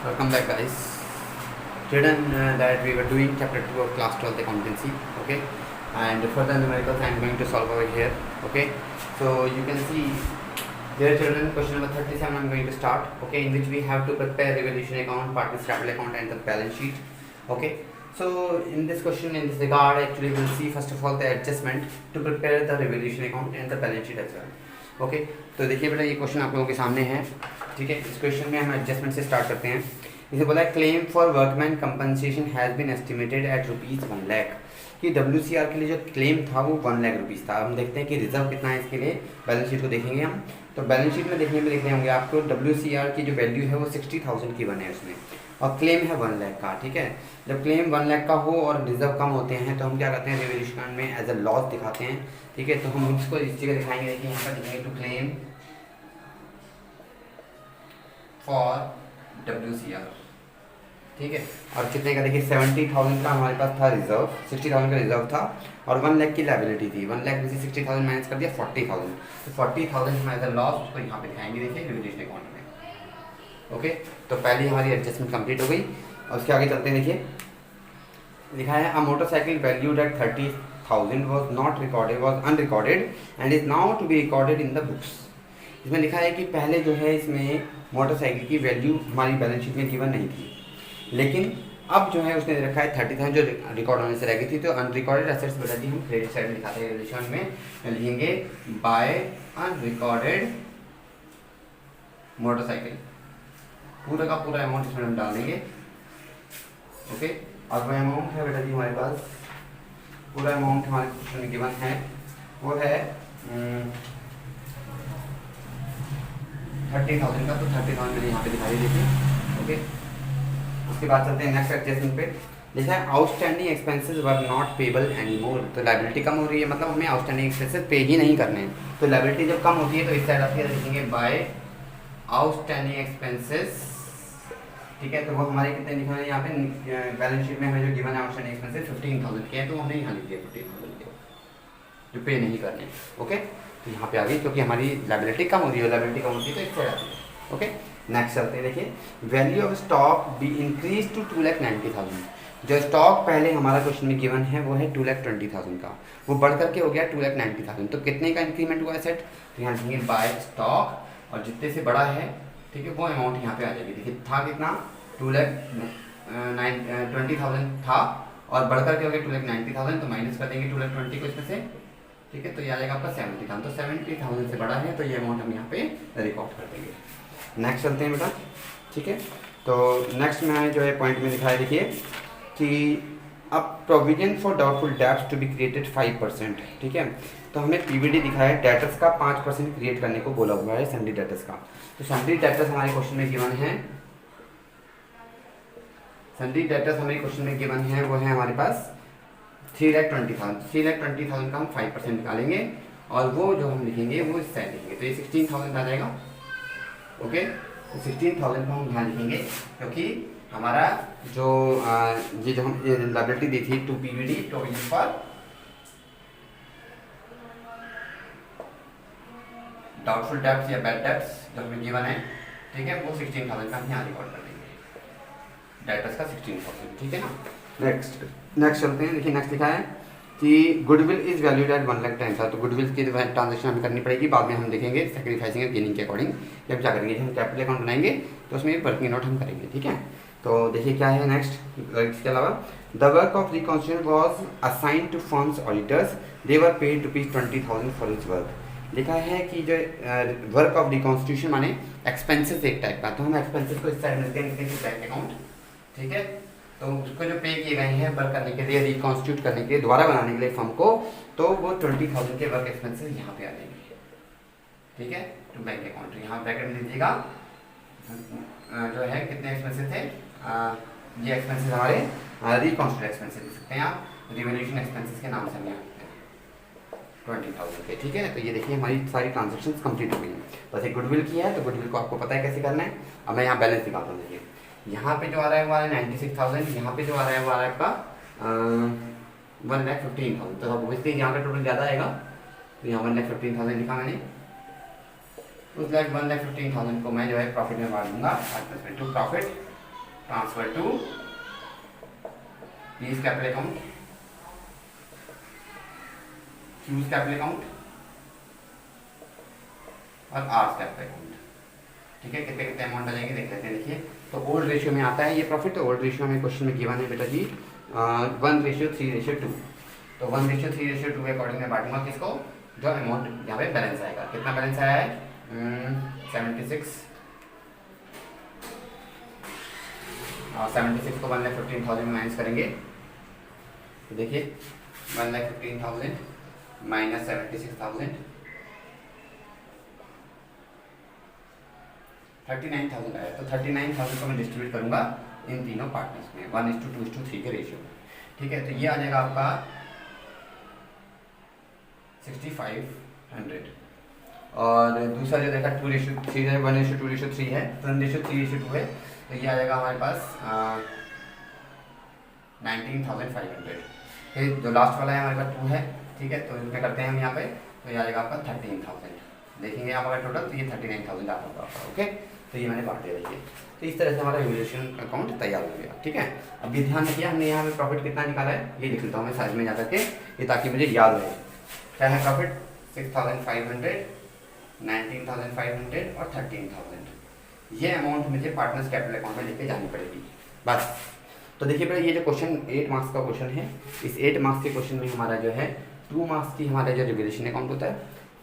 Welcome back, guys. Today that we were doing chapter 2 of class 12 accountancy. Okay, and for the numericals I am going to solve over here. Okay, so you can see dear children, question number 37 I am going to start. Okay, in which we have to prepare revaluation account, partners capital account and the balance sheet. Okay, so in this question, in this regard, actually we will see first of all the adjustment to prepare the revaluation account and the balance sheet as well. Okay तो देखिए बेटा, ये question आप लोगों के सामने है. ठीक है, इस क्वेश्चन में हम एडजस्टमेंट से स्टार्ट करते हैं. इसे बोला है claim for workman compensation has been estimated at ₹1,00,000 कि WCR के लिए जो क्लेम था वो 1 लाख रुपीज़ था. हम देखते हैं कि रिजर्व कितना है इसके लिए. बैलेंस शीट को देखेंगे हम, तो बैलेंस शीट में देखने में देख रहे होंगे आपको WCR की जो वैल्यू है वो 60,000 की बने उसमें, और क्लेम है 1 लाख का. ठीक है, जब क्लेम 1 लाख का हो और रिजर्व कम होते हैं तो हम क्या करते हैं, रिवैल्यूएशन में एज अ लॉस दिखाते हैं. ठीक है, तो हम इसको इस जगह दिखाएंगे. देखिए यहाँ पर दिखाएंगे टू क्लेम फॉर WCR. ठीक है, और कितने का देखिए 70,000 का हमारे पास था रिजर्व, 60,000 का रिजर्व था और 1 लाख की लायबिलिटी थी. 1 लाख में से 60,000 माइनस कर दिया 40,000, तो 40,000 हम एज अ लॉस उसको यहाँ पे दिखाएंगे. देखिए रिवैल्यूएशन अकाउंट में. ओके, तो पहली हमारी एडजस्टमेंट कंप्लीट हो गई. और उसके आगे चलते हैं. देखिए लिखा है a motorcycle valued at 30,000 was not recorded, was unrecorded and is now to be recorded in the books. इसमें लिखा है कि पहले जो है इसमें मोटरसाइकिल की वैल्यू हमारी बैलेंस शीट में गिवन नहीं थी, लेकिन अब जो है उसने रखा है 30,000 जो रिकॉर्ड होने से रह गई थी. तो अनरिकॉर्डेड एसेट्स बता दी हम क्रेडिट साइड में दिखाते हैं. रिलेशन में लिखेंगे बाय अनरिकॉर्डेड मोटरसाइकिल, पूरा का पूरा अमाउंट इसमें हम डाल देंगे. ओके, और वह अमाउंट है बेटा जी हमारे पास, पूरा अमाउंट हमारे क्वेश्चन में गिवन है वो है 30,000 का. तो 30,000 मैंने यहाँ पे दिखाई देखिए. ओके, उसके बाद चलते हैं नेक्स्ट एडजस्टमेंट पे. लिखा है outstanding expenses were not payable any more. तो लाइबिलिटी कम हो रही है, मतलब हमें आउटस्टैंडिंग एक्सपेंसेस पे ही नहीं करने हैं. तो लाइबिलिटी जब कम होती है तो इस साइड आप लिखेंगे बाय आउटस्टैंडिंग एक्सपेंसेस. ठीक है, तो वो हमारे कितने लिखे हैं यहाँ पे बैलेंस शीट में हमें जो गिवन है आउटस्टैंडिंग एक्सपेंसेस 15,000 के हैं, तो हमने यहाँ लिख दिया 15,000 के जो पे नहीं करने. ओके, तो यहाँ पे आ गई क्योंकि हमारी लायबिलिटी कम हो रही है. लायबिलिटी कम होती है तो इस साइड आती है. ओके, नेक्स्ट चलते हैं. देखिए value of stock be increase to 2,90,000. जो स्टॉक पहले हमारा क्वेश्चन में गिवन है वो है 2,20,000 का, वो बढ़ करके हो गया 2,90,000. तो कितने का इंक्रीमेंट हुआ सेट, तो यहाँ लिखेंगे बाय स्टॉक, और जितने से बड़ा है ठीक है वो अमाउंट यहाँ पे आ जाएगी. देखिए था कितना 2,20,000 था और बढ़ करके हो गया 2,90,000, तो माइनस कर देंगे 2,20,000 को इसमें से. ठीक है, तो ये आ जाएगा आपका 70,000. तो 70,000 से बड़ा है तो ये अमाउंट हम यहाँ पे रिकॉर्ड कर देंगे. नेक्स्ट चलते हैं बेटा. ठीक है, तो नेक्स्ट में जो है पॉइंट में दिखाया देखिए कि अब provision for doubtful debts to be created 5%. ठीक है, तो हमें PVD दिखाया है डेटर्स का 5% क्रिएट करने को बोला हुआ है सन्डी डेटर्स का. तो सन्डी डेटर्स हमारे क्वेश्चन में गिवन है, सन्डी डेटर्स हमारे क्वेश्चन में गिवन है वो है हमारे पास 3,20,000. 3,20,000 का हम 5% निकालेंगे और वो जो हम लिखेंगे वो इस साइड लिखेंगे, तो ये 16,000 आ जाएगा. ओके, तो 16,000 को हम यहाँ लिखेंगे क्योंकि हमारा जो ये जो हम लायबिलिटी दी थी to PVD provision for doubtful debts या बैड डेब्ट्स जो हमें गिवन है, ठीक है, वो 16,000 का हम यहाँ रिकॉर्ड कर देंगे. डेटर्स का 16,000. ठीक है ना. नेक्स्ट चलते हैं. देखिए नेक्स्ट लिखा है कि गुडविल इज वैल्यूड एट 1,10,000 था. तो गुडविल की ट्रांजेक्शन हमें करनी पड़ेगी, बाद में हम देखेंगे सैक्रिफाइसिंग गेनिंग के अकॉर्डिंग. जब क्या करेंगे, हम कैपिटल अकाउंट बनाएंगे तो उसमें वर्किंग नोट हम करेंगे. ठीक है, तो देखिए क्या है नेक्स्ट. इसके अलावा the work of reconstitution was assigned to firm's auditors, they were paid ₹20,000 for its work. लिखा है कि जो वर्क ऑफ रिकॉन्स्टिट्यूशन माने एक्सपेंसेस एक टाइप का, तो हम एक्सपेंसेस को इस साइड में देखेंगे बैंक अकाउंट. ठीक है, तो उसको जो पे किए गए हैं वर्क करने के लिए, रिकॉन्स्टिट्यूट करने के लिए, दोबारा बनाने के लिए फर्म को, तो वो 20,000 के वर्क एक्सपेंसेस यहाँ पे आ जाएंगे. ठीक है, तो बैंक अकाउंट यहाँ ब्रैकेट में लीजिएगा जो है कितने एक्सपेंसेस थे. ये एक्सपेंसेस हमारे रिकॉन्स्टिट्यूट एक्सपेंसेस लिख सकते हैं आप, रिवैल्यूएशन एक्सपेंसेस के नाम से हम यहाँ 20,000 के. ठीक है, तो ये देखिए हमारी सारी ट्रांजेक्शन्स कंप्लीट हो गई हैं. बस एक गुडविल की है, तो गुडविल को आपको पता है कैसे करना है. अब मैं यहाँ बैलेंस दिखाता हूँ. देखिए यहाँ पे जो आ रहा है वो आ रहा है 96,000, यहाँ पे जो आ रहा है वो आ रहा है आपका 1,15,000. तो ऑब्वियसली यहाँ का टोटल ज़्यादा आएगा, तो यहाँ 1,15,000 लिखा मैंने. उस 1,15,000 को मैं जो है प्रॉफिट में बांट दूंगा 5% to profit transfer to P's capital account, Q's capital account और R's कैपिटल अकाउंट। ठीक है, कितने कितने अमाउंट आ जाएंगे देख लेते हैं। देखिए, तो ओल्ड रेशियो में आता है ये प्रॉफिट। तो ओल्ड रेशियो में क्वेश्चन में गिवन है बेटा जी 1:3:2। तो 1:3:2 के अकॉर्डिंग मैं बांटूंगा किसको, जो अमाउंट यहाँ पे बैलेंस आएगा। कितना बैलेंस आया है 76, और 76 को 1,15,000 में माइनस करेंगे तो देखिए 1,15,000 माइनस 76,000 39,000 आया। तो 39,000 को मैं डिस्ट्रीब्यूट करूंगा इन तीनों पार्टनर्स में 1:2:3 के रेशियो में। ठीक है, तो ये आ जाएगा आपका 6,500। और दूसरा जो देखा 2:3 है, 1:2:3 है, तो 1:3:2 है, तो ये आ जाएगा हमारे पास 19,500। फिर जो लास्ट वाला है हमारे पास 2 है। ठीक है, तो इसमें करते हैं हम यहाँ पे, तो ये आ जाएगा आपका 13,000। देखेंगे आप अगर टोटल, तो ये 39,000 आता होगा आपका। ओके, तो ये मैंने बांट दिया। देखिए, तो इस तरह से हमारा रिवोल्यूशन अकाउंट तैयार हो गया। ठीक है, अब ये ध्यान रखिए, हमने यहाँ पे प्रॉफिट कितना निकाला है ये लिख लेता हूँ मैं साइड में जा करके, ये ताकि मुझे याद रहे। क्या है प्रॉफिट 6,500, 19,500 और 13,000। ये अमाउंट मुझे पार्टनर्स कैपिटल अकाउंट में लेके जानी पड़ेगी बस। तो देखिए बेटा, ये जो क्वेश्चन 8 मार्क्स का क्वेश्चन है, इस 8 मार्क्स के क्वेश्चन में हमारा जो है 2 मार्क्स की हमारा जो रिवोल्यूशन अकाउंट होता है,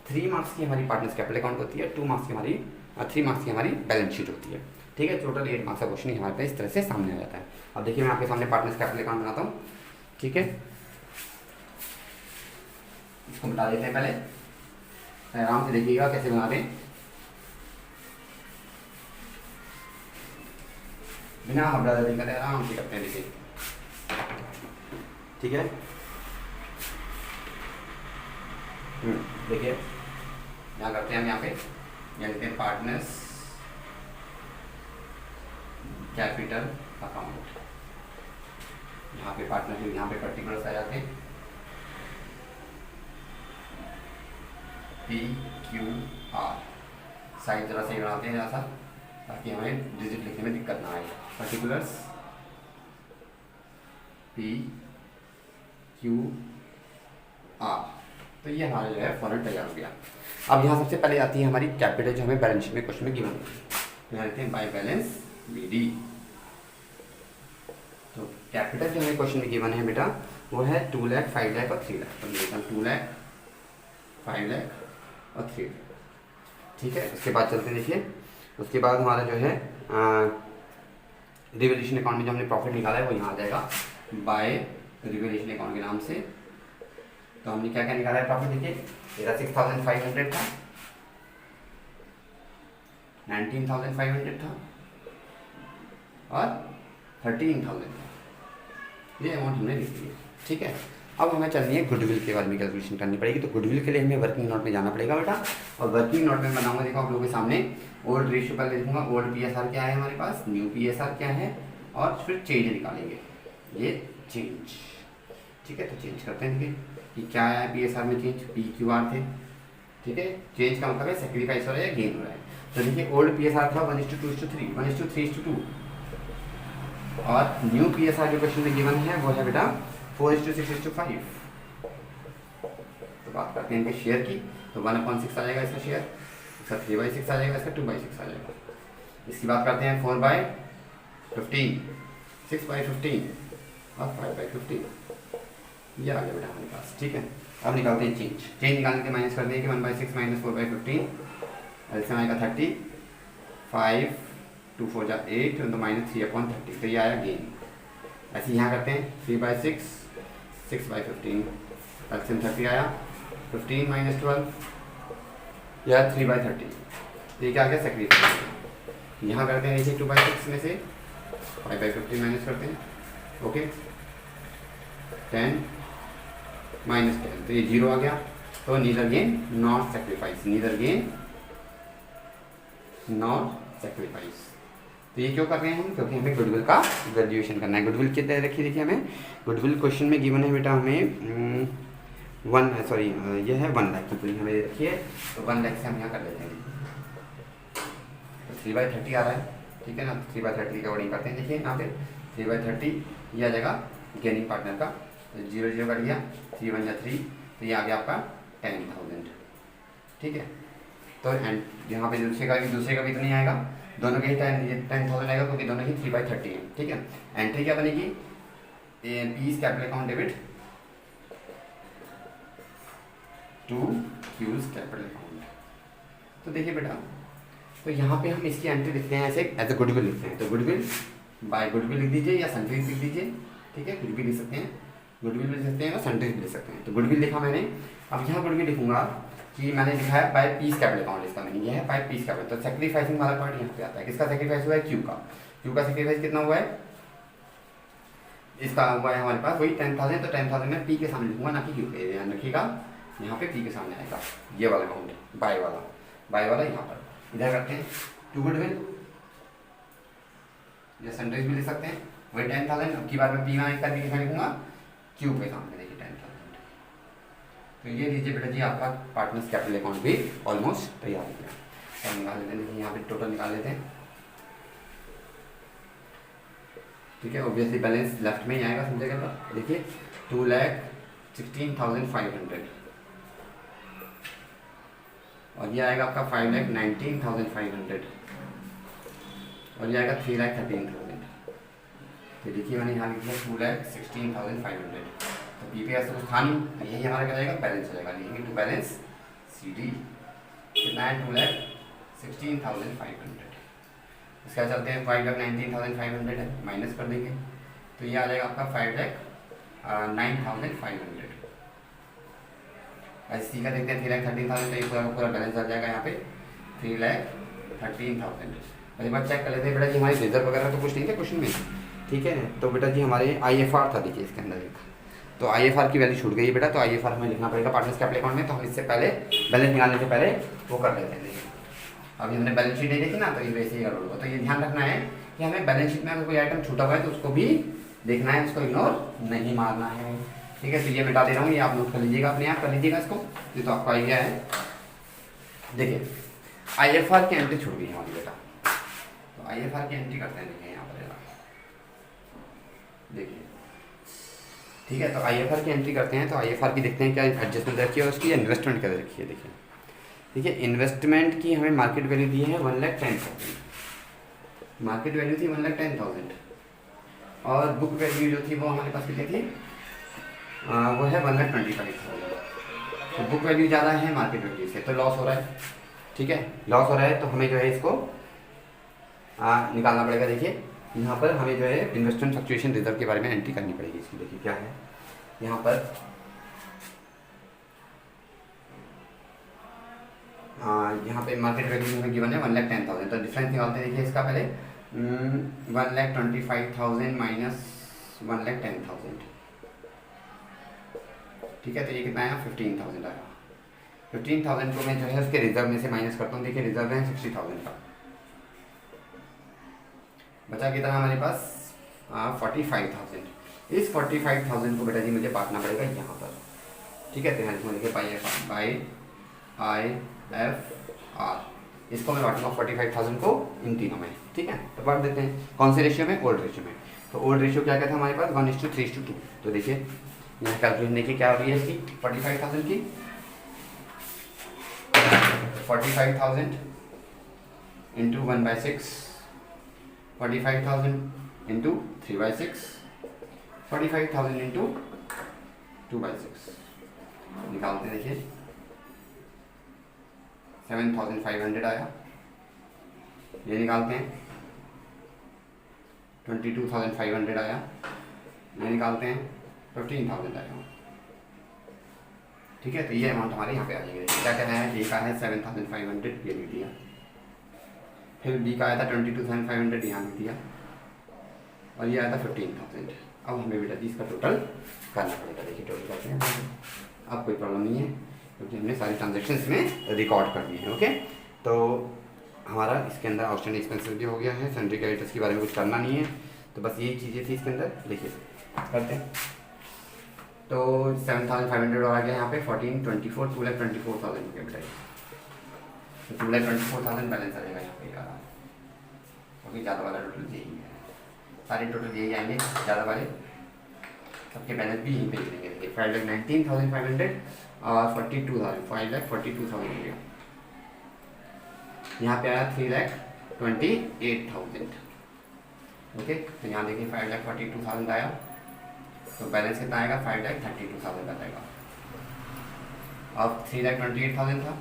3 मार्क्स की हमारी पार्टनर्स कैपिटल अकाउंट होती है, 3 मार्क्स की हमारी बैलेंस शीट होती है। ठीक है, टोटल 8 मार्क्स का क्वेश्चन हमारे पास इस तरह से सामने आ जाता है। अब देखिए, मैं आपके सामने पार्टनर्स कैपिटल अकाउंट बनाता हूँ। ठीक है, इसको बता देते हैं पहले, आराम से देखिएगा कैसे बनाते हैं, बिना हबड़ा दबी करते आराम से करते हैं। देखिए, ठीक है, देखिए यहाँ करते हैं हम, यहाँ पे लिखते हैं पार्टनर्स कैपिटल अकाउंट। यहाँ पे पार्टनरशिप, यहाँ पे पर्टिकुलर्स आ जाते हैं PQR। साइज जरा सही बनाते हैं जरा सा, ताकि हमें डिजिट लिखने में दिक्कत ना आए। पर्टिकुलर्स PQR, तो ये हमारा जो है फॉर्मेट तैयार हो गया। अब यहाँ सबसे पहले आती है हमारी कैपिटल, जो हमें बैलेंस शीट में क्वेश्चन में गिवन है। यहाँ लिखते हैं बाय बैलेंस BD। तो कैपिटल जो हमें क्वेश्चन में गिवन है बेटा, वो है 2 लाख, 5 लाख और 3 लाख। तो लिखता हूँ 2 लाख, 5 लाख और 3 लाख। ठीक है, उसके बाद चलते हैं। देखिए, उसके बाद हमारा जो है रिवोल्यूशन अकाउंट में जो हमने प्रॉफिट निकाला है वो यहाँ आ जाएगा बाय रिवोल्यूशन अकाउंट के नाम से। तो हमने क्या क्या निकाला है प्रॉफिट, देखिए मेरा 6,500 था, 19,500 था और 13,000 था। ये अमाउंट हमने लिख दिया। ठीक है, अब हमें चलनी है गुडविल के बारे में कैलकुलेशन करनी पड़ेगी। तो गुडविल के लिए हमें वर्किंग नोट में जाना पड़ेगा बेटा, और वर्किंग नोट में बनाऊंगा। देखो आप लोगों के सामने ओल्ड रेशियो पहले लिखूंगा, ओल्ड PSR क्या है हमारे पास, न्यू PSR क्या है, और फिर चेंज निकालेंगे, ये चेंज। ठीक है, तो चेंज करते हैं। देखिए कि क्या आया है PSR में चेंज, PQR थे। ठीक है, चेंज का मतलब है सेक्रीफाइस हो रहा है या गेन हो रहा है। तो देखिए ओल्ड PSR था 1:2:3, 1:3:2, और न्यू PSR जो क्वेश्चन में गिवन है वो है बेटा 4:6:5। तो बात करते हैं इनके शेयर की, तो 1/6 आ जाएगा इसका शेयर, इसका 3/6 आ जाएगा, इसका 2/6 आ जाएगा। इसकी बात करते हैं 4/15, 6/15 और 5/15। ये आ गया बेटा हमारे पास। ठीक है, अब निकालते हैं चेंज निकालने के माइनस करते हैं कि 1/6 माइनस 4/15, एलसीएम आएगा 30, 5 2 4 जा 8 तो माइनस 3/30। तो ये आया गेन। ऐसे यहाँ करते हैं 3/6, 6/15, एलसीएम 30 आया, 15 माइनस 12 या 3/30। तो ये क्या आ गया सेक्रीफाइस। यहाँ करते हैं नीचे 2/6 में से 5/15 माइनस करते हैं। ओके, 10 माइनस 10, तो ये 0 आ गया। तो neither gain not sacrifice, neither gain not sacrifice. तो ये क्यों कर रहे हैं हम, क्योंकि हमें गुडविल का वैल्यूएशन करना है। गुडविल कितने रखिए, देखिए हमें गुडविल क्वेश्चन में गिवन है बेटा, हमें ये है 1 लाख की पूरी हमें रखिए। तो 1 लाख से हम यहाँ कर लेते हैं। तो 3/30 आ रहा है, ठीक है ना। 3/30 का वर्डिंग करते हैं। देखिए यहाँ पे 3/30 ये आ जाएगा गेनिंग पार्टनर का, तो 0 कट गया, 3 1 3, तो ये आ गया आपका 10,000। ठीक है, तो एंड यहाँ पे दूसरे का भी तो नहीं आएगा, दोनों के ही 10,000 आएगा क्योंकि दोनों ही 3/30 है। ठीक है, एंट्री क्या बनेगी, P's capital account debit to Q's capital account. तो देखिए बेटा, तो यहाँ पे हम इसकी एंट्री लिखते हैं ऐसे, एज ए गुडविल लिखते हैं, तो गुडविल बाय गुडविल लिख दीजिए या सनट्रीज लिख दीजिए। ठीक है, कुछ भी लिख सकते हैं, गुडविल भी लिख सकते हैं और सनट्रीज भी लिख सकते हैं। तो गुडविल लिखा मैंने, अब यहाँ गुडविल लिखूंगा कि मैंने लिखा है बाय पीस कैपिटल अकाउंट, इसका मीनिंग ये है बाय पीस कैपिटल। तो सेक्रीफाइसिंग वाला पार्ट यहाँ पे आता है, किसका सेक्रीफाइस हुआ है, क्यू का। क्यू का सेक्रीफाइस कितना हुआ है, इसका हुआ है हमारे पास वही 10,000, तो 10,000 में पी के सामने लिखूंगा ना कि क्यू के, ध्यान रखिएगा यहाँ पे पी के सामने आएगा ये वाला अकाउंट, बाय वाला यहाँ पर। इधर करते हैं टू गुडविल या सनराइज भी लिख सकते हैं, वही 10,000। अब की बार में पी वन का भी लिखूंगा क्यू के सामने, देखिए 10,000। तो ये लीजिए बेटा जी आपका पार्टनर्स कैपिटल अकाउंट भी ऑलमोस्ट तैयार हो गया। तो निकाल लेते हैं, यहाँ पे टोटल निकाल लेते हैं। ठीक है, ऑब्वियसली बैलेंस लेफ्ट में ही आएगा समझे जगह। देखिए 2,16,500 और ये आएगा आपका 5,19,500 और ये आएगा 3,13,000। तो देखिए मैंने यहाँ लिख दिया 2,16,500। तो पी पे ऐसा कुछ था नहीं, यही हमारा क्या जाएगा, बैलेंस हो जाएगा। लिखेंगे टू बैलेंस सी डी कितना है, 2,16,500। इसका चलते हैं 5,19,500 है, माइनस कर देंगे तो ये आ जाएगा आपका 5,09,500। सी का देखते हैं 3,13,000, तो ये पूरा बैलेंस आ जाएगा यहाँ पे 3,13,000। और एक बार चेक कर लेते हैं बेटा जी, हमारे रिजर्व वगैरह तो कुछ नहीं थे क्वेश्चन में। ठीक है, तो बेटा जी हमारे IFR था, देखिए इसके अंदर एक, तो IFR की वैल्यू छूट गई है बेटा। तो IFR हमें लिखना पड़ेगा पार्टनर्स कैपिटल अकाउंट में। तो हम इससे पहले बैलेंस निकालने से पहले वो कर लेते हैं। देखिए अभी हमने बैलेंस शीट नहीं देखी ना, तो ये वैसे ही गड़बड़ होगा। तो ये ध्यान रखना है कि हमें बैलेंस शीट में अगर कोई आइटम छूटा हुआ है तो उसको भी देखना है, उसको इग्नोर नहीं मारना है। ठीक है, तो ये मिटा दे रहा हूँ, ये आप नोट कर लीजिएगा, अपने आप कर लीजिएगा इसको, ये तो आपका आइडिया है। देखिए IFR की एंट्री छूट गई हमारी बेटा, तो IFR की एंट्री करते हैं। देखिए यहाँ पर देखिए, ठीक है, तो IFR की एंट्री करते हैं। तो IFR की देखते हैं क्या एडजस्टमेंट रखी है उसकी, इन्वेस्टमेंट क्या रखी है। देखिए इन्वेस्टमेंट की हमें मार्केट वैल्यू दी है 1,10,000, मार्केट वैल्यू थी 1,10,000 और बुक वैल्यू जो थी वो हमारे पास कितनी थी, वो है 1,25,000। तो बुक वैल्यू ज़्यादा है मार्केट वैल्यू से, तो लॉस हो रहा है। ठीक है, लॉस हो रहा है, तो हमें जो है इसको निकालना पड़ेगा। देखिए यहाँ पर हमें जो है इन्वेस्टमेंट फ्लक्चुएशन रिजर्व के बारे में एंट्री करनी पड़ेगी इसकी। देखिए क्या है यहाँ पर, यहाँ पे मार्केट वैल्यू में गिवन है 1,10,000, तो डिफरेंस निकालते हैं। देखिए इसका पहले 1,25,000 माइनस 1,10,000। ठीक है, तो ये कितना आया, 15,000 आया। 15,000 को मैं जो है उसके रिजर्व में से माइनस करता हूँ। देखिए रिजर्व है 60,000 का, बचा कितना हमारे पास 45,000। इस 45,000 को बेटा जी मुझे बांटना पड़ेगा यहाँ पर। ठीक है, तो यहाँ लिखूँगा, देखिए बाई IFR, इसको मैं बांटूंगा 45,000 को इन तीनों में। ठीक है, तो बांट देते हैं कौन से रेशियो में, ओल्ड रेशियो में। तो ओल्ड रेशियो क्या था हमारे पास 1:3:2। तो देखिए यहाँ कैलकुलेशन देखिए क्या हो रही है इसकी, 45,000 की 45,000 इंटू 1/6, 45,000 इंटू 3/6, 45,000 इंटू 2/6 निकालते हैं। देखिए 7,500 आया, ये निकालते हैं 22,500 आया, ये निकालते हैं 15,000 आया। ठीक है, तो ये अमाउंट हमारे यहाँ पे आ जाएंगे। क्या कहना है, ए का है 7,500, ये लिख दिया, फिर बी का आया था 22,500, यहाँ लिख दिया, और ये आया था 15,000। अब हमें बेटा जी इसका टोटल करना पड़ेगा। देखिए टोटल करते हैं, अब कोई प्रॉब्लम नहीं है क्योंकि हमने सारी ट्रांजेक्शन्स में रिकॉर्ड कर दिए हैं। ओके, तो हमारा इसके अंदर आउटस्टैंडिंग एक्सपेंसेस भी हो गया है, सन्ड्री क्रेडिटर्स के बारे में कुछ करना नहीं है, तो बस यही चीज़ें थी इसके अंदर। देखिए करते हैं, तो 7,500 और आ गया यहाँ पे 1424, 2,24,000 हो गया बेटा, तो 2,24,000 बैलेंस आ जाएगा यहाँ पे। क्योंकि ज़्यादा वाला टोटल यही है, सारे टोटल यही आएंगे ज़्यादा वाले, सबके बैलेंस भी यहीं पे गिरेंगे। देखिए 5,19,500 और 42,000, 5,42,000 हो गया। यहाँ पे आया 3,28,000। ओके, तो यहाँ देखिए 5,42,000 आया, तो बैलेंस कितना आएगा 5,32,000 का आएगा। अब 3,28,000 था,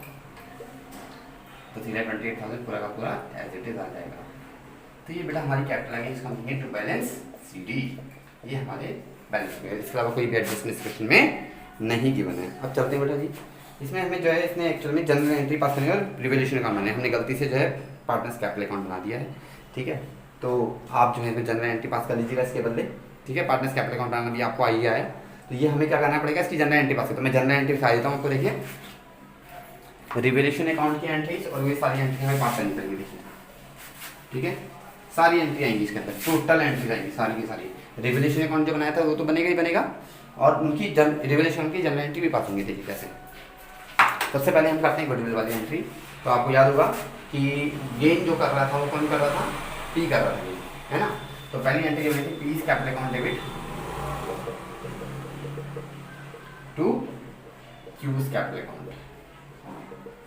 तो 3,28,000 पूरा का पूरा एज इट इज आ जाएगा। तो ये बेटा हमारी capital against company to balance CD, ये हमारे बैलेंस में, इसके अलावा कोई भी एडजस्टमेंट क्वेश्चन में नहीं गिवन है। अब चलते हैं बेटा जी, इसमें हमें जो है इसने एक्चुअल में जनरल एंट्री पास करने और रिवोल्यूशन अकाउंट बनाने, हमने गलती से जो है पार्टनर्स कैपिटल अकाउंट बना दिया है। ठीक है, तो आप जो है इसमें जनरल एंट्री पास कर लीजिएगा इसके बदले। ठीक है, पार्टनर्स कैपिटल अकाउंट बनाना भी आपको आई है, तो ये हमें क्या करना पड़ेगा, इसकी जनरल एंट्री पास है। तो मैं जनरल एंट्री दिखा देता हूँ आपको। देखिए रिवोल्यूशन अकाउंट की एंट्रीज और ये सारी एंट्री हमें पास करनी पड़ेगी। देखिए ठीक है, सारी एंट्री आएंगी इसके अंदर, टोटल एंट्री आएंगी सारी की सारी। रिवोल्यूशन अकाउंट जो बनाया था वो तो बनेगा ही बनेगा, और उनकी रिवोल्यूशन की जनरल एंट्री भी पास होंगी। देखिए कैसे, सबसे पहले हम करते हैं गुडविल वाली एंट्री। तो आपको याद होगा कि गेन जो कर रहा था वो कौन कर रहा था, P कर रहा था, है ना। तो पहली एंट्री जो थी P capital account debit to Q's capital account.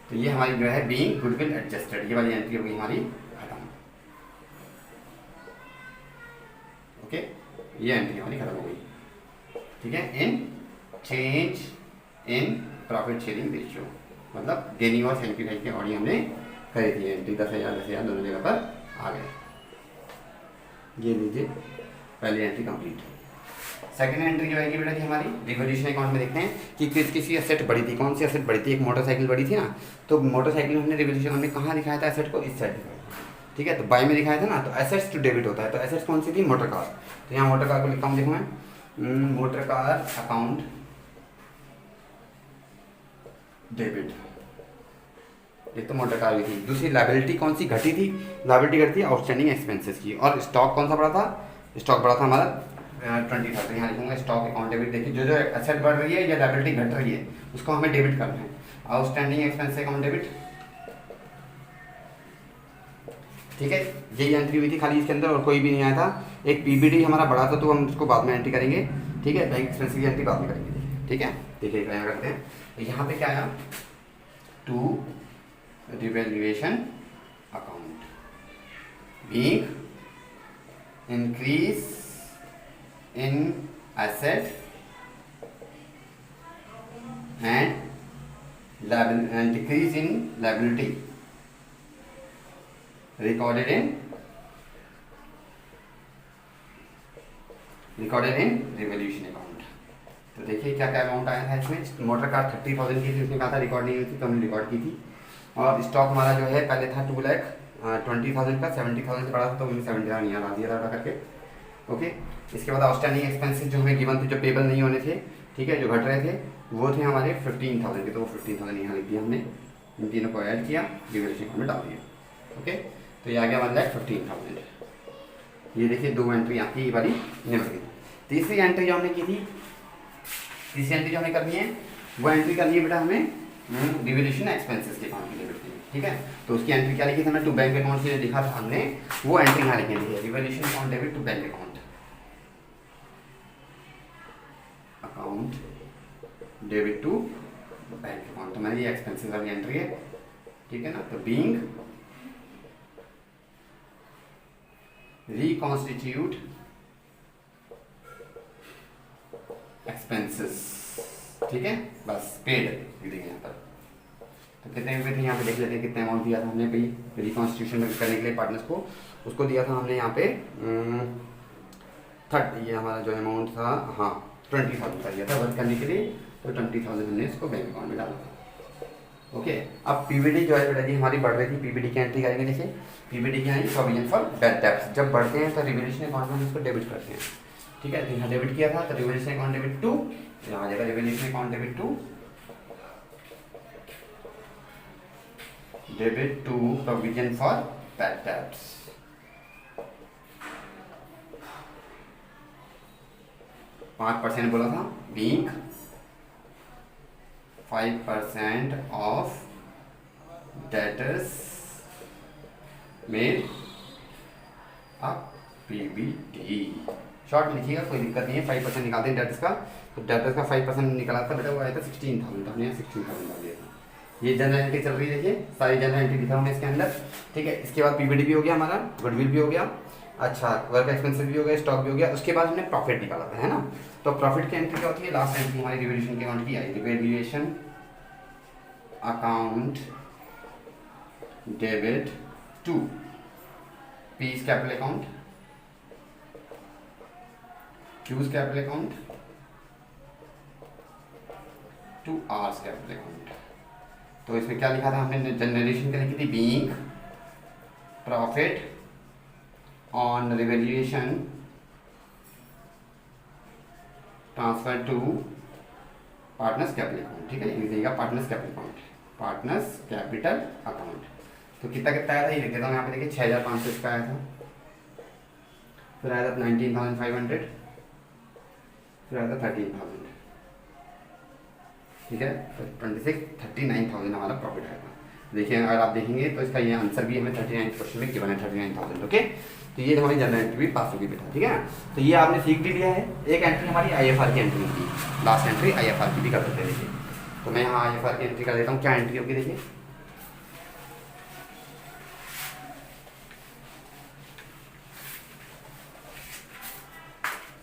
तो ये हमारी जो है बीइंग गुडविल एडजस्टेड, ये वाली एंट्री होगी हमारी खत्म। ओके, ये एंट्री हमारी खत्म हो गई। ठीक है, in change in profit sharing ratio, मतलब गेनिंग और सेंटिफाइड के अकॉर्डिंग हमने करी थी एंट्री। 10,000 दोनों जगह पर आ गए। ये लीजिए पहली एंट्री कंप्लीट। सेकंड एंट्री जो आएगी बेटा जी हमारी रिवोल्यूशन अकाउंट में देखते हैं कि किसी एसेट बढ़ी थी। कौन सी एसेट बढ़ी थी, एक मोटरसाइकिल बढ़ी थी ना। तो मोटरसाइकिल हमने रिवोल्यूशन में कहाँ दिखाया था एसेट को, इस साइड दिखाया था। ठीक है, तो बाई में दिखाया था ना, तो एसेट्स टू डेबिट होता है। तो एसेट्स कौन सी थी, मोटर कार। तो यहाँ मोटर कार को लिखता हूँ, देखो मैं मोटर कार अकाउंट डेबिट, एक तो मोटर कार भी थी। दूसरी लायबिलिटी कौन सी घटी थी, लायबिलिटी घटी थी आउटस्टैंडिंग एक्सपेंसेस की। और स्टॉक कौन सा बढ़ा था, स्टॉक बढ़ा था हमारा 20,000। तो यहाँ लिखूंगा स्टॉक अकाउंट डेबिट। देखिए जो जो एसेट बढ़ रही है या लायबिलिटी घट रही है उसको हमें डेबिट करना है। Outstanding expense account debit. ठीक है, यही एंट्री हुई थी खाली इसके अंदर, और कोई भी नहीं आया था। एक PBT हमारा बड़ा था तो हम उसको बाद में एंट्री करेंगे। ठीक है, बैंक एक्सपेंस की एंट्री बाद में करेंगे। ठीक है, देखिए क्या करते हैं, तो यहाँ पे क्या आया, to revaluation account being increase in asset and decrease in liability recorded in revolution account. तो देखिए क्या क्या अमाउंट आया था इसमें। मोटर कार 30,000 की थी, उसने कहा था रिकॉर्ड नहीं हुई थी तो हमने रिकॉर्ड की थी। और स्टॉक हमारा जो है पहले था 2,20,000 का, 70,000 से बड़ा था तो हमने 70,000 यहाँ ला दिया था करके। ओके, इसके बाद आउटस्टैंडिंग एक्सपेंसेस जो हमें गिवन थे, जो पेबल नहीं होने थे, ठीक है, जो घट रहे थे, वो थे हमारे 15,000 के। तो वो 15,000 यहाँ लिख दिया हमने, इन तीनों को ऐड किया, रिवोल्यूशन अकाउंट में डाल दिया। ओके, तो ये आ गया 1,15,000। ये देखिए दो एंट्री आती है, ये वाली निकल गई। तीसरी एंट्री जो हमने की थी, तीसरी एंट्री जो हमें करनी है वो एंट्री करनी है बेटा हमें रिवोल्यूशन एक्सपेंसेस के अकाउंट की डेबिट की। ठीक है, तो उसकी एंट्री क्या लिखी थी हमने, टू बैंक अकाउंट से लिखा था हमने, वो एंट्री यहाँ लिखी थी, revolution account debit to bank account, account debit to bank account. तो मैंने ये एक्सपेंसेस वाली एंट्री है। ठीक है ना, तो बीइंग reconstitute expenses। ठीक है, बस पेड देंगे यहाँ पर। तो कितने हुए थे यहाँ पे देख लेते हैं, कितने अमाउंट दिया था हमने पे रिकॉन्स्टिट्यूशन में करने के लिए पार्टनर्स को। उसको दिया था हमने यहाँ पे ये हमारा जो अमाउंट था, हाँ 20,000 का दिया था वर्क करने के लिए। तो 20,000 हमने इसको बैंक अकाउंट में डाला था। ओके, अब PBT जो है बेटा जी हमारी बढ़ रही थी, PBT की एंट्री करेंगे। देखिए PBT क्या है, प्रोविजन फॉर बैड डेब्ट्स। जब बढ़ते हैं तो रिवोल्यूशन अकाउंट में इसको डेबिट करते हैं। ठीक है, तो यहाँ डेबिट किया था, तो रिवोल्यूशन अकाउंट डेबिट टू, यहाँ आ जाएगा revolution account debit to provision for bad debts. 5% बोला था, बीइंग 5% ऑफ डेटर्स में आप PBT शॉर्ट में लिखिएगा, कोई दिक्कत नहीं है। 5% निकालते हैं डेटर्स का, तो डेटर्स का 5% निकला था बेटा, वो आया था 16,000, हमने यहाँ 16,000 डाल दिया था। ये जनरल एंट्री चल रही है, देखिए सारी जनरल एंट्री लिखा हूँ इसके अंदर, ठीक है। इसके बाद PBT भी हो गया हमारा, गुडविल भी हो गया, अच्छा वर्क एक्सपेंसेस भी हो गया, स्टॉक भी हो गया। उसके बाद हमने प्रॉफिट निकाला था, है ना। तो प्रॉफिट की एंट्री क्या होती है, लास्ट एंट्री हमारी रिवैल्यूएशन के अकाउंट की आई, revaluation account debit to P's capital account, Q's capital account to R's capital account. तो इसमें क्या लिखा था हमने, जनरेशन क्या लिखी थी, being profit on revaluation transfer to partners capital account, ठीक है। ये देखिएगा partners capital account, partners capital account. तो कितना कितना आया था, ये लिख देता हूँ यहाँ पे, देखिए 6,500 इसका आया था, फिर आया था 19,500, फिर आया था 13,000, ठीक है। तो 39,000 हमारा प्रॉफिट आएगा। देखिए अगर आप देखेंगे तो इसका ये आंसर भी हमें 39 क्वेश्चन में गिवन है, 39,000, ओके। तो ये हमारी जनरल एंट्री भी पास होगी बेटा, ठीक है ना। तो ये आपने सीख भी लिया है। एक एंट्री हमारी IFR की एंट्री होगी, लास्ट एंट्री IFR की भी कर देते हैं, देखिए। तो मैं यहाँ IFR की एंट्री कर देता हूँ, क्या एंट्री होगी देखिए।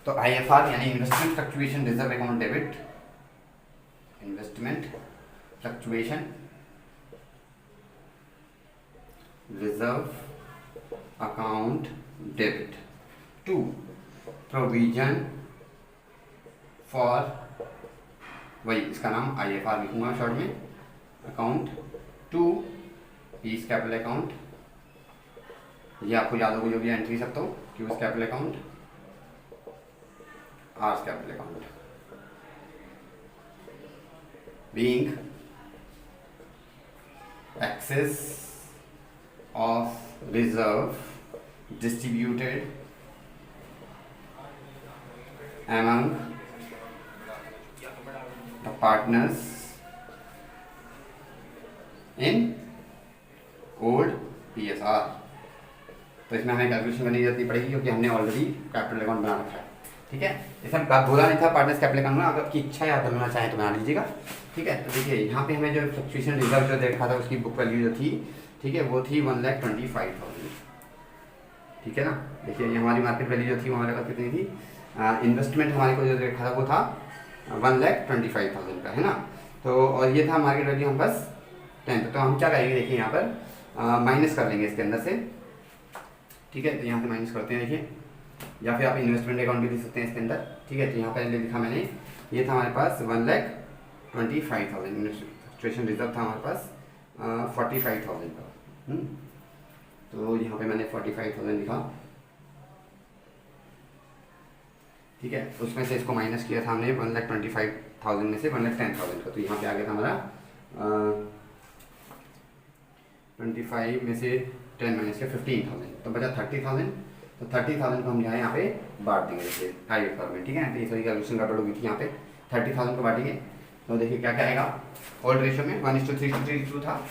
तो IFR यानी investment fluctuation reserve account debit, investment fluctuation reserve account debit to provision for, वही इसका नाम IFR लिखूंगा शॉर्ट में, account to P's capital account, ये आपको याद होगा जो भी एंट्री सकता हूँ, Q's capital account, R's capital account, being excess of reserve distributed among the partners in old PSR। तो इसमें हमें कैलकुलेशन करनी जरूरत पड़ेगी क्योंकि हमने ऑलरेडी कैपिटल अकाउंट बना रखा है, ठीक है। इसमें बोला नहीं था पार्टनर्स कैपिटल अकाउंट में, अगर आपकी इच्छा है आप बनाना चाहें तो बना लीजिएगा, ठीक है। तो देखिए यहाँ पे हमें जो फ्लक्चुएशन रिजर्व जो देखा था उसकी बुक वैल्यू जो थी, ठीक है, वो थी 1,25,000, ठीक है ना। देखिए ये हमारी मार्केट वैल्यू जो थी हमारे पास कितनी थी, इन्वेस्टमेंट हमारे को जो देखा था वो था 1,25,000 का, है ना। तो और ये था मार्केट वैल्यू हम बस 10। तो हम क्या करेंगे देखिए यहाँ पर माइनस कर लेंगे इसके अंदर से, ठीक है। तो यहाँ से माइनस करते हैं देखिए, या फिर आप इन्वेस्टमेंट अकाउंट भी दे सकते हैं इसके अंदर, ठीक है। तो यहाँ पर लिखा मैंने, ये था हमारे पास 1,25,000, फ्लक्चुएशन रिजर्व था हमारे पास 45,000 का, तो यहाँ पे मैंने 45,000 लिखा, ठीक है। उसमें से इसको माइनस किया था हमने 1,25,000 में से 1,10,000 का, तो यहाँ पे आ गया था हमारा 25 में से 10 माइनस किया 15,000, तो बचा 30,000। तो 30,000 को हम यहाँ पे बांट देंगे जैसे IFR में, ठीक है। तो ये सारी कैलकुलेशन गड़बड़ होगी थी यहाँ पे, 30,000 को बांटेंगे तो देखिए क्या क्या आएगा। ओल्ड रेशियो में 1:3:3 था,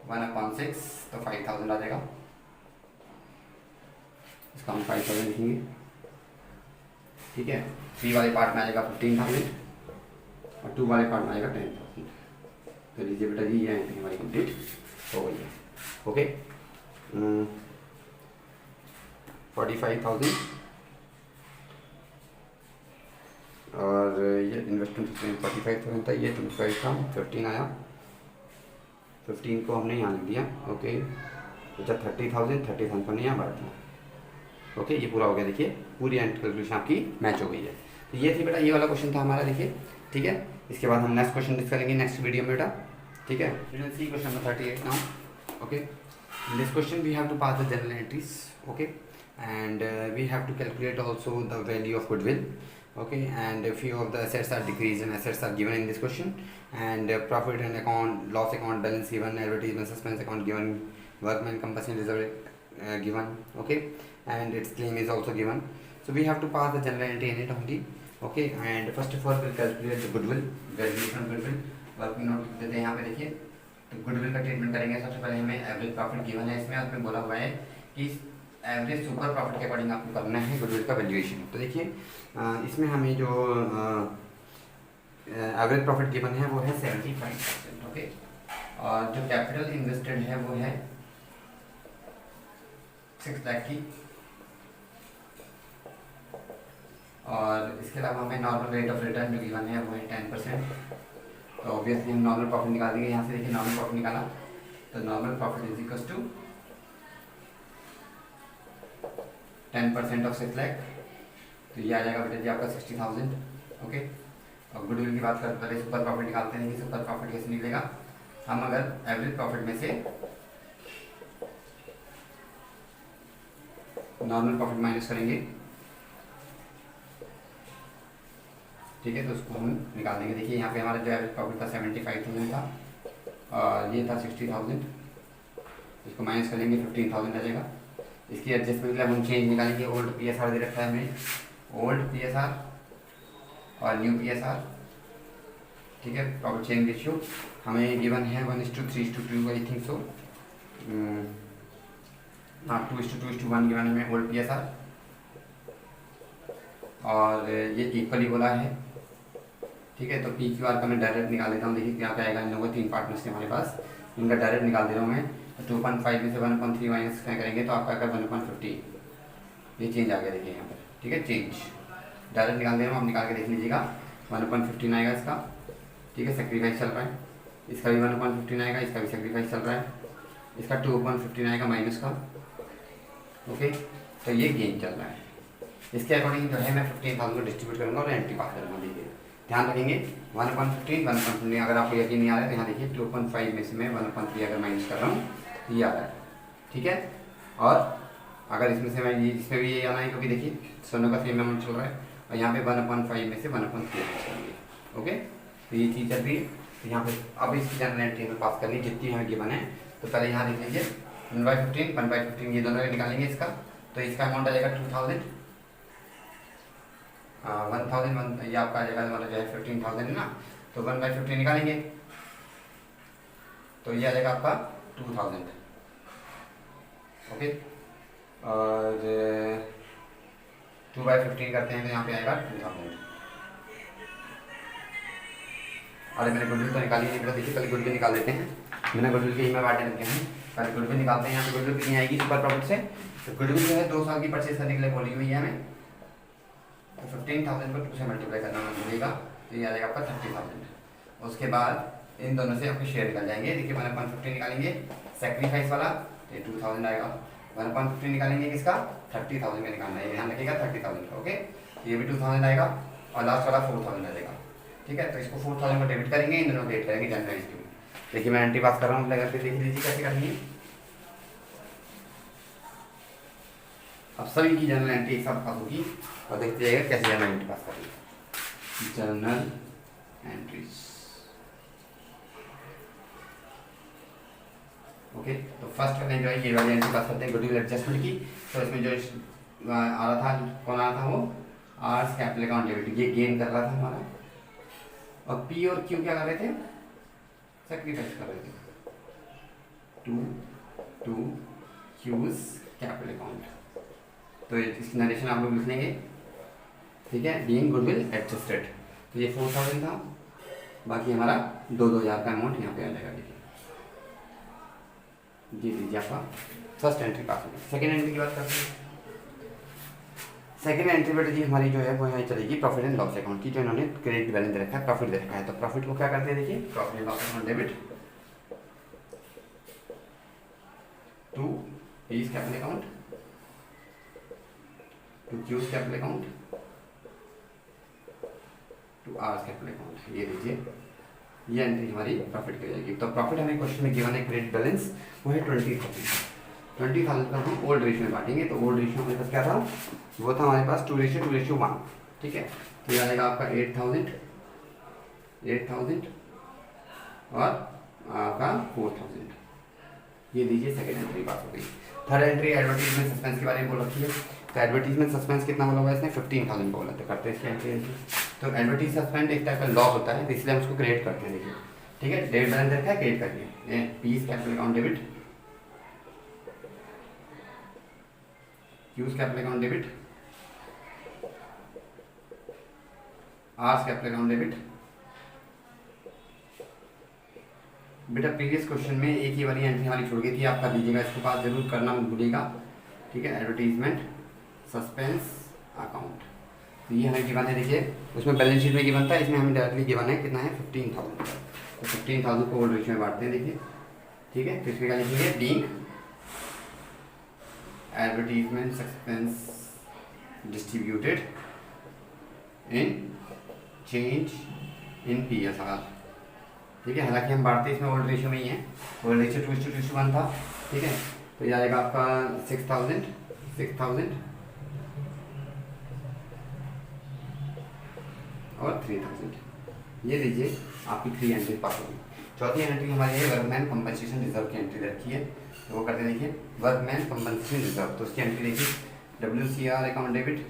1/6, तो 5,000 आ जाएगा, इसका हम 5,000 लिखेंगे, ठीक है। 3 वाले पार्ट में आएगा 15,000 और 2 वाले पार्ट में आएगा 10,000। तो लीजिए बेटा जी, ये एंट्री हमारी कंप्लीट हो गई है, ओके। 45,000 और ये इन्वेस्टमेंट 45,000 था, ये 25 था, 15 आया, 15 को हमने यहाँ लिख दिया, ओके। अच्छा 30,000 को हमने यहाँ बांट दिया, ओके। ये पूरा हो गया, देखिए पूरी एंड कैलकुलेशन आपकी मैच हो गई है। तो ये थी बेटा, ये वाला क्वेश्चन था हमारा, देखिए, ठीक है। इसके बाद हम नेक्स्ट क्वेश्चन डिस्कस करेंगे नेक्स्ट वीडियो में बेटा, ठीक है। See question number 38 now, okay. In this question we have to pass the journal entries, okay, and we have to calculate also the value of goodwill, okay, and a few of the assets are decreased and assets are given in this question, and profit and account, loss account balance given, advertisement suspense account given, workman compensation reserve given, okay, and its claim is also given. So we have to pass the journal entry in it only, okay, and first of all we'll calculate the goodwill, valuation of goodwill, working note देते हैं यहाँ पे देखिए। तो goodwill का treatment करेंगे। सबसे पहले हमें एवरेज प्रॉफिट गिवन है इसमें, उसमें बोला हुआ है कि एवरेज सुपर प्रॉफिट के अकॉर्डिंग आपको करना है गुडविल का वैल्यूएशन। तो देखिए इसमें हमें जो एवरेज प्रॉफिट गिवन है वो है 75%, ओके। और जो कैपिटल इन्वेस्टेड है वो है 6 लाख की, और इसके अलावा हमें नॉर्मल रेट ऑफ रिटर्न जो गिवन है वो है 10%। तो ऑब्वियसली हम नॉर्मल प्रॉफिट निकाल देंगे। यहाँ से देखिए नॉर्मल प्रॉफिट निकाला, तो normal profit is equal to 10% of 6 lakh, तो ये आ जाएगा बेटा जी आपका 60,000, ओके। और गुडविल की बात करते पहले सुपर प्रॉफिट निकालते हैं कि सुपर प्रॉफिट कैसे निकलेगा। हम अगर एवरेज प्रॉफिट में से नॉर्मल प्रॉफिट माइनस करेंगे, ठीक है, तो उसको हम निकाल देंगे। देखिए यहाँ पे हमारा जो एवरेज प्रॉफिट था 75,000 था और ये था 60,000, इसको माइनस करेंगे 15,000 आ जाएगा। इसकी एडजस्टमेंट के लिए हम चेंज निकालेंगे। ओल्ड PSR दे रखा है हमें, ओल्ड PSR और न्यू PSR, ठीक है। प्रॉफिट चेंज रेशियो हमें गिवन है 1:3:2 आई थिंक सो, हाँ 2:2:1 गिवन है ओल्ड PSR, और ये इक्वली बोला है, ठीक है। तो PQR का मैं डायरेक्ट निकाल देता हूँ। देखिए क्या क्या आएगा, इन लोगों 3 पार्टनर्स थे हमारे पास, इनका डायरेक्ट निकाल दे रहा हूँ मैं। 2.5 में से 1.3 माइनस करेंगे तो आपका आएगा 1.50, ये चेंज आ गया देखिए यहाँ पर, ठीक है। चेंज डायरेक्ट निकाल दे रहा हूँ, आप निकाल के देख लीजिएगा। 1.15 आएगा इसका, ठीक है। सेक्रीफाइस चल रहा है, इसका भी 1.15 आएगा, इसका भी सेक्रीफाइस चल रहा है, इसका 2.15 आएगा माइनस का, ओके। तो ये गेन चल रहा है। इसके अकॉर्डिंग जो है मैं 15,000 को डिस्ट्रीब्यूट करूँगा और एंट्री पास करूँगा। देखिए ध्यान रखेंगे 1.15 1.15, अगर आपको यकीन नहीं आ रहा है तो यहाँ देखिए 2.5 में से मैं 1.3 अगर माइनस कर रहा हूँ ये आ रहा है, ठीक है। और अगर इसमें से मैं ये इसमें भी ये आना है, क्योंकि देखिए सोनों का सेम अमाउंट चल रहा है, और यहाँ पे 1.5 में से 1.3 करेंगे, ओके। तो ये चीज़ चल रही है। तो यहाँ पे अब इसकी जनरल एंट्री हमें पास करनी जितनी हमें गिवन है। तो पहले यहाँ देख लीजिए 1/15 ये दोनों निकालेंगे इसका, तो इसका अमाउंट आ जाएगा 2,000, 1,000 ये आपका आ जाएगा, मतलब जो है 15,000 है ना, तो 1/15 निकालेंगे तो ये आ जाएगा आपका 2,000, ओके। और 2/15 करते हैं तो यहाँ पे आएगा 2,000। अरे मैंने गुडविल तो निकाली नहीं, देखिए पहले गुडविल निकाल देते हैं। मैंने गुडविल के ईमेल बांटे रखे हैं, पहले गुडविल निकालते हैं। यहाँ पे गुडविल कितनी आएगी सुपर प्रॉफिट से, तो गुडविल जो है 2 साल की परचेज करने के लिए बोली हुई है हमें, तो 15,000 को 2 से मल्टीप्लाई करना मत भूलिएगा, तो ये आ जाएगा आपका 30,000। उसके बाद इन दोनों से आपके शेयर निकल जाएंगे। देखिए 1.15 निकालेंगे सेक्रीफाइस वाला, तो ये 2,000 आएगा। 1.15 निकालेंगे किसका, 30,000 का निकालना है, ध्यान रखिएगा 30,000 का, ओके। ये भी 2,000 आएगा और लास्ट वाला 4,000 आ जाएगा, ठीक है। तो इसको 4,000 को डेबिट करेंगे, इन दोनों को डेबिट करेंगे जनरल एंट्री में। देखिए मैं एंट्री पास कर रहा हूँ, लगा के देख लीजिए कैसे करनी है। अब सभी की जनरल एंट्री एक साथ पास होगी और देखते जाइएगा कैसे जनरल एंट्री पास करेंगे। Journal entries, okay. तो फर्स्ट वाले जो है ये वाली एंट्री पास करते हैं गुडविल एडजस्टमेंट की। तो इसमें जो आ रहा था, कौन आ रहा था, वो आर्स कैपिटल अकाउंट डेबिट, ये गेन कर रहा था हमारा, और पी और क्यू क्या कर रहे थे, सेक्रीफाइस कर रहे थे। टू क्यूज कैपिटल अकाउंट, तो इसकी नरेशन आप लोग लिख लेंगे, ठीक है। बीइंग गुडविल एडजस्टेड, तो ये 4,000 था, बाकी हमारा 2,000 का अमाउंट यहाँ पे आ जाएगा। देखिए जी लीजिए आपका फर्स्ट एंट्री पास होगी। सेकेंड एंट्री की बात करते हैं। सेकेंड एंट्री बेटा जी हमारी जो है वो यहाँ चलेगी प्रॉफिट एंड लॉस अकाउंट की, जो इन्होंने क्रेडिट बैलेंस दे रखा है, प्रॉफिट दे रखा है। तो प्रॉफिट को क्या करते हैं, देखिए profit and loss account debit to P's capital account, to Q's capital account, to R's capital account, ये लीजिए ये एंट्री हमारी प्रॉफिट की हो जाएगी। तो प्रॉफिट हमें क्वेश्चन में गिवन है क्रेडिट बैलेंस, वो है 20,000 का हम ओल्ड रेशियो में बांटेंगे। तो ओल्ड रेशियो हमारे पास क्या था, वो था हमारे पास 2:1, ठीक है। तो ये आ जाएगा आपका 8,000 और आपका 4,000, ये लीजिए सेकेंड एंट्री पास हो गई। थर्ड एंट्री एडवर्टीजमेंट सस्पेंस के बारे में बोल रखी है। तो एडवर्टीजमेंट सस्पेंस कितना बोला हुआ है इसने, 15,000 बोला, तो करते हैं इसकी एंट्री। तो एडवर्टीज सस्पेंड एक टाइप का लॉस होता है, इसलिए हम उसको क्रिएट करते हैं। देखिए ठीक है, डेबिट बैलेंस रखा है, क्रिएट करिए piece capital account debit Q's capital account debit, R's capital account debit. बेटा प्रीवियस क्वेश्चन में एक ही वाली एंट्री हमारी छूट गई थी, आप कर लीजिएगा, इसके पास जरूर करना मत भूलिएगा, ठीक है। एडवर्टीजमेंट सस्पेंस अकाउंट, तो ये हमें गिवन है, देखिए उसमें बैलेंस शीट में गिवन था, इसमें हमें डायरेक्टली गिवन है कितना है 15,000, तो 15,000 को ओल्ड रेशियो में बांटते हैं, देखिए ठीक है। तो इसमें क्या लिखेंगे, being advertisement suspense distributed in change in PSR, ठीक है। हालांकि हम बांटते इसमें ओल्ड रेशियो में ही है, ओल्ड रेशियो 2:1 था, ठीक है। तो ये आएगा आपका 6,000 और 3,000, ये लीजिए आपकी 3 एंट्री पास होगी। चौथी एंट्री हमारी है वर्कमैन कंपनसेशन रिजर्व की एंट्री रखी है, तो वो करते देखिए वर्कमैन कंपनसेशन रिजर्व, तो उसकी एंट्री देखिए WCR अकाउंट डेबिट।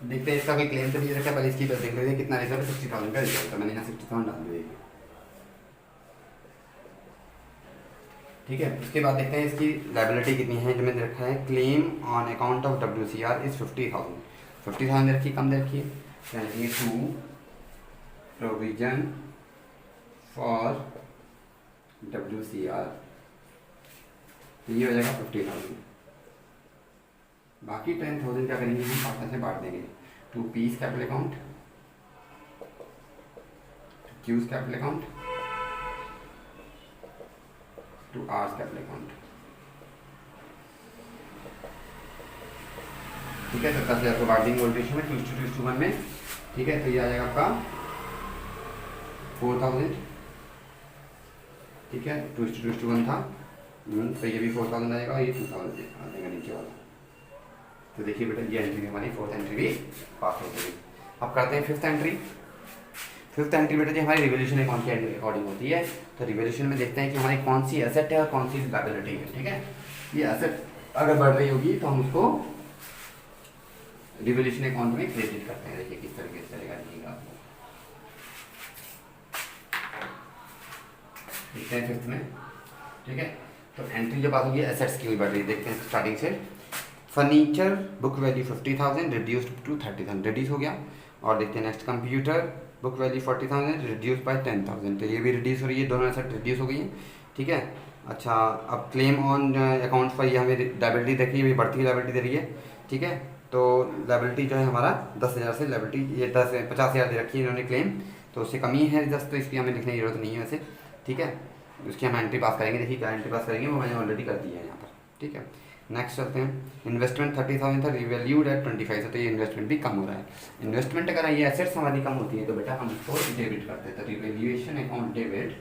देखते हैं इसका कोई क्लेम तो नहीं रखा, पहले इसकी बस देख लेते हैं कितना रिजर्व है, 60,000 का रिजर्व, तो मैंने यहाँ 60,000 डाल दिया, ठीक है। उसके बाद देखते हैं इसकी लायबिलिटी कितनी है, जो मैंने रखा है claim on account of WCR is 50,000 रखी, कम रखी है, यानी टू प्रोविजन फॉर WCR, तो ये हो जाएगा 50,000। बाकी 10,000 क्या करेंगे, हम पार्टनर से बांट देंगे, to P's capital account, Q's capital account, to R's capital account, ठीक है। तो 10,000 को बांट देंगे ओल्ड रेशियो में 2:1 में, ठीक है। तो ये आ जाएगा आपका 4,000, ठीक है, 2:1 था, तो ये भी 4,000 आएगा, ये 2,000 आ जाएगा नीचे वाला। तो देखिए बेटा ये एंट्री हमारी 4th एंट्री भी पास हो गई। अब करते हैं 5th एंट्री। 5th एंट्री बेटा जी हमारी रिवोल्यूशन अकाउंट के अकॉर्डिंग होती है, तो रिवोल्यूशन में देखते हैं कि हमारी कौन सी एसेट है और कौन सी लायबिलिटी है, ठीक है। ये एसेट अगर बढ़ रही होगी तो हम उसको रिवोल्यूशन अकाउंट में क्रेडिट करते हैं, देखिए किस तरीके से चलेगा, देखिएगा आपको देखते हैं 5th में, ठीक है। तो एंट्री जो बात होगी एसेट्स की हुई बढ़ रही है, देखते हैं स्टार्टिंग से। Furniture book value 50,000 reduced to 30,000, reduce हो गया। और देखते हैं next, computer book value 40,000 reduce by 10,000, तो ये भी रिड्यूस हो रही है, दोनों एसेट रिड्यूस हो गई हैं, ठीक है। अच्छा, अब क्लेम ऑन अकाउंट पर ये हमें लायबिलिटी देखी है, ये बढ़ती हुई लायबिलिटी दे रही है, ठीक है। तो लायबिलिटी जो है हमारा 10,000 से लायबिलिटी ये 50,000 दे रखी है इन्होंने क्लेम, तो उससे कमी है 10, तो इसकी हमें लिखने की जरूरत नहीं है वैसे, ठीक है। उसकी हम एंट्री पास करेंगे, देखिए क्या एंट्री पास करेंगे वो मैंने ऑलरेडी कर दिया है यहाँ पर, ठीक है। नेक्स्ट चलते हैं, इन्वेस्टमेंट 30,000 था, रिवैल्यूड एट 25, तो ये इन्वेस्टमेंट भी कम हो रहा है। इन्वेस्टमेंट अगर ये एसेट्स हमारी कम होती है तो बेटा हम इसको डेबिट करते हैं, तो रिवैल्यूएशन अकाउंट डेबिट,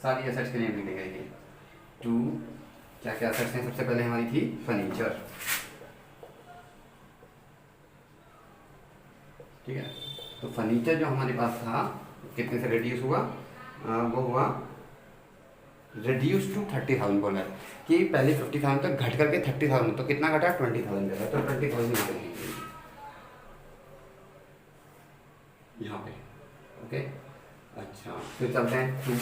सारी एसेट्स के लिए लिख देंगे। टू क्या क्या एसेट्स हैं, सबसे पहले हमारी थी फर्नीचर, ठीक है। तो फर्नीचर जो हमारे पास था कितने से रिड्यूस हुआ, वो हुआ रिड्यूस टू 30,000, बोला है कि पहले 50,000 तक घट करके 30,000, तो कितना घटा 20,000 का, तो 20,000 यहाँ पे, ओके। अच्छा, फिर चलते हैं टू,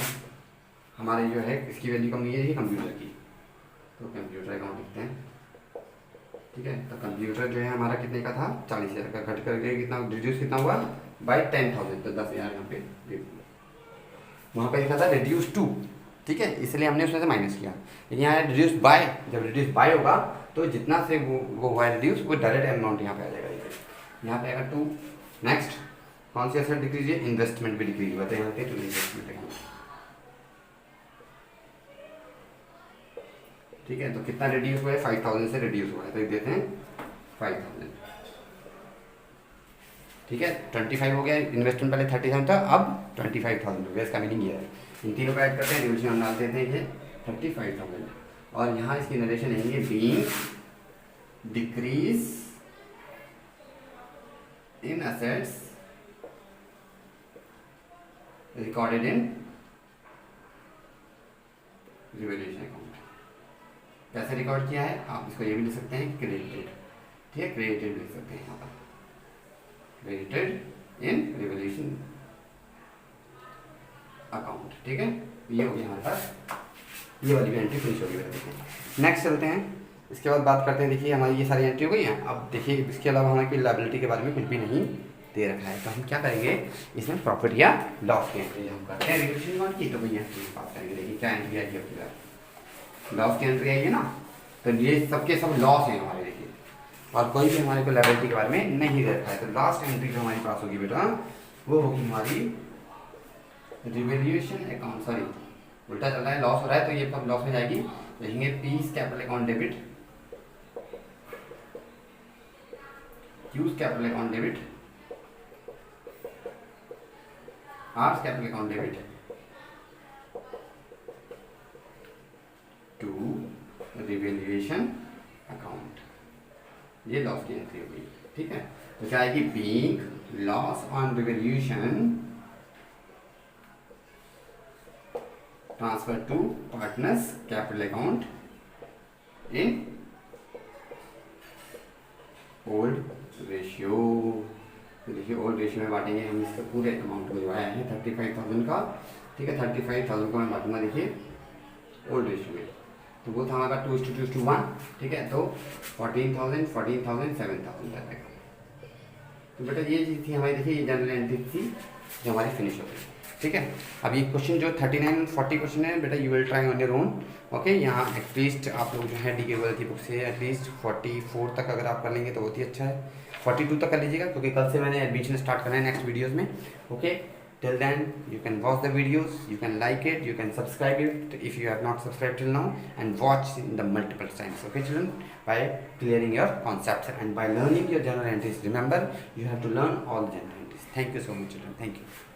हमारे जो है इसकी वैल्यू कम है, कंप्यूटर की, तो कंप्यूटर अकाउंट लिखते हैं, ठीक है। तो कंप्यूटर जो है हमारा कितने का था 40,000 का, घट करके कितना रिड्यूस कितना हुआ बाय 10,000, तो 10,000 यहाँ पे, वहाँ पे लिखा था रिड्यूस टू, ठीक है, इसलिए हमने उसमें से माइनस किया। लेकिन यहाँ रिड्यूस बाय, जब रिड्यूस बाय होगा तो जितना से वो हुआ है रिड्यूस, वो डायरेक्ट अमाउंट यहाँ पे आ जाएगा, यहाँ पे आएगा 2। नेक्स्ट कौन सी एसेट डिक्रीज है, इन्वेस्टमेंट भी डिक्रीज हुआ था यहाँ पे, तो इन्वेस्टमेंट अकाउंट, ठीक है। तो कितना रिड्यूस हुआ है, 5,000 से रिड्यूस हुआ है, तो देते हैं 5,000, ठीक है। 25 हो गया, इन्वेस्टमेंट पहले 30,000 था, अब 25,000 हो गया, इसका मीनिंग ये है। इन तीनों को ऐड करते हैं, रिवोल्यूशन डाल देते हैं, ये 35,000, और यहाँ इसकी नरेशन है being decrease in assets recorded in revolution account. कैसे रिकॉर्ड किया है, आप इसको ये भी लिख सकते हैं क्रेडिटेड, ठीक है, क्रेडिटेड लिख सकते हैं यहाँ पर, क्रेडिटेड इन रिवोल्यूशन अकाउंट, ठीक है। ये हो गया हमारे पास ये वाली भी एंट्री फिनिश होगी बेटा। देखिए नेक्स्ट चलते हैं, इसके बाद बात करते हैं। देखिए हमारी ये सारी एंट्री हो गई हैं। अब देखिए इसके अलावा हमें कोई लायबिलिटी के बारे में कुछ भी नहीं दे रखा है, तो हम क्या करेंगे इसमें प्रॉफिट या लॉस की एंट्री हम करते हैं रिक्वेशन अकाउंट की। तो भैया एंट्री की बात करेंगे। देखिए क्या एंट्री आई है आपकी, लॉस की एंट्री आई है ना, तो ये सबके सब लॉस हैं हमारे। देखिए और कोई भी हमारे को लायबिलिटी के बारे में नहीं दे रखा है, तो लास्ट एंट्री जो हमारे पास होगी बेटा वो होगी हमारी रिवैल्यूएशन अकाउंट, सॉरी उल्टा चल रहा है, लॉस हो रहा है तो ये सब लॉस में जाएगी। लिखेंगे P's capital account debit, Q's capital account debit, R's capital account debit to revaluation account. ये लॉस की एंट्री होगी। ठीक है, तो क्या आएगी, being loss on revaluation transfer to partners capital account in old ratio. तो देखिए ओल्ड रेशियो में बांटेंगे हम इसके पूरे अमाउंट को जो आया है 35,000 का। ठीक है, 35,000 को मैं बांटूंगा देखिए ओल्ड रेशियो में, तो वो था हमारा 2:1। ठीक है, तो 14,000 14,000 7,000 जाएगा। तो बेटा ये चीज़ थी हमारी। देखिए ये जनरल एंट्री थी जो हमारी फिनिश हो गई। ठीक है, अब ये क्वेश्चन जो 39 40 क्वेश्चन है बेटा you will try on your own. Okay, यहाँ एटलीस्ट आप लोग जो है डी के की बुक से एटलीस्ट 44 तक अगर आप कर लेंगे तो बहुत ही अच्छा है। 42 तक कर लीजिएगा क्योंकि कल से मैंने एडमिशन स्टार्ट करना है नेक्स्ट वीडियोज़ में। Okay, till then you can watch the videos, you can like it, you can subscribe it if you have not subscribed till now, and watch in the multiple times. Okay children, by clearing your concepts and by learning your journal entries. Remember, you have to learn all the journal entries. Thank you so much children, thank you.